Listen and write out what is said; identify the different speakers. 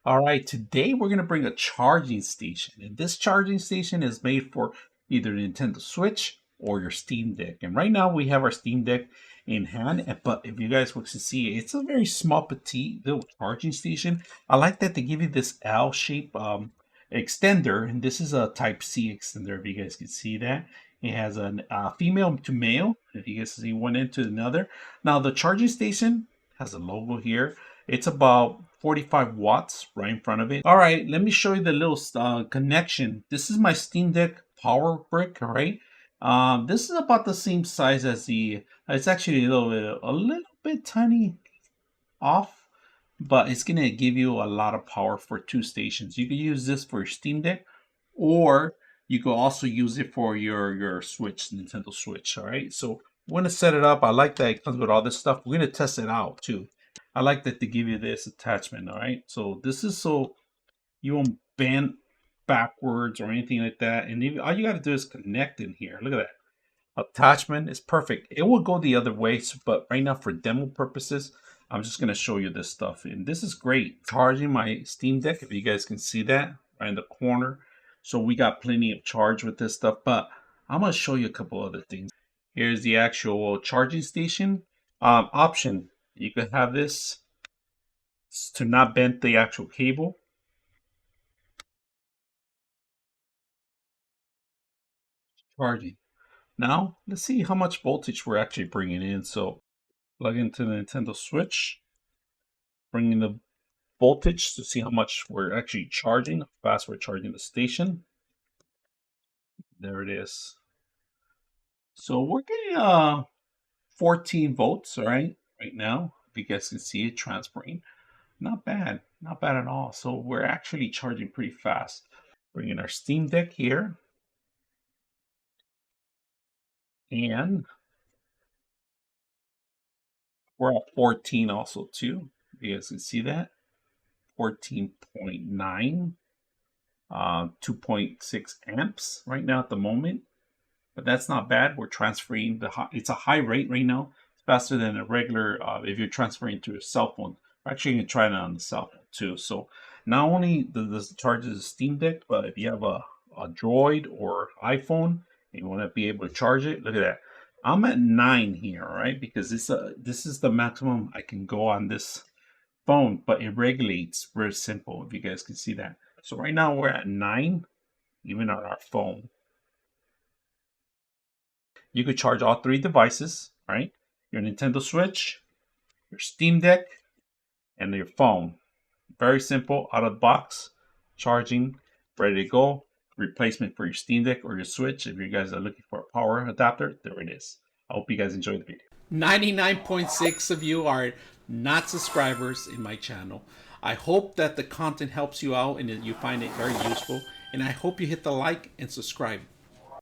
Speaker 1: All right, today we're going to bring a charging station. And this charging station is made for either Nintendo Switch or your Steam Deck. And right now we have our Steam Deck in hand. But if you guys want to see, it's a very small, petite little charging station. I like that they give you this L shape extender. And this is a Type C extender, if you guys can see that. It has a female to male, if you guys see one end to another. Now, the charging station has a logo here. It's about 45 watts right in front of it. All right, let me show you the little connection. This is my Steam Deck power brick, all right? This is about the same size as it's actually a little bit tiny off, but it's gonna give you a lot of power for two stations. You can use this for your Steam Deck, or you can also use it for your Switch, Nintendo Switch, all right? So we're gonna set it up. I like that it comes with all this stuff. We're gonna test it out too. I like that they give you this attachment, all right? So this is so you won't bend backwards or anything like that. And even, all you got to do is connect in here. Look at that. Attachment is perfect. It will go the other way, but right now for demo purposes, I'm just going to show you this stuff. And this is great. Charging my Steam Deck, if you guys can see that, right in the corner. So we got plenty of charge with this stuff, but I'm going to show you a couple other things. Here's the actual charging station option. You could have this to not bend the actual cable. Charging. Now, let's see how much voltage we're actually bringing in. So plug into the Nintendo Switch, bring in the voltage to see how much we're actually charging, how fast we're charging the station. There it is. So we're getting 14 volts, all right now. If you guys can see it transferring. Not bad, not bad at all. So we're actually charging pretty fast. Bringing our Steam Deck here. And we're at 14 also too. You guys can see that. 14.9, 2.6 amps right now at the moment. But that's not bad. We're transferring it's a high rate right now. It's faster than a regular, if you're transferring to a cell phone. We're actually going to try that on the cell phone too. So not only does it charge the Steam Deck, but if you have a Droid or iPhone and you want to be able to charge it, look at that. I'm at 9 here, right? Because this is the maximum I can go on this phone, but it regulates very simple, if you guys can see that. So right now we're at 9, even on our phone. You could charge all three devices, right? Your Nintendo Switch, your Steam Deck, and your phone. Very simple, out of the box, charging, ready to go. Replacement for your Steam Deck or your Switch. If you guys are looking for a power adapter, there it is. I hope you guys enjoyed the video. 99.6 of you are not subscribers in my channel. I hope that the content helps you out and that you find it very useful. And I hope you hit the like and subscribe.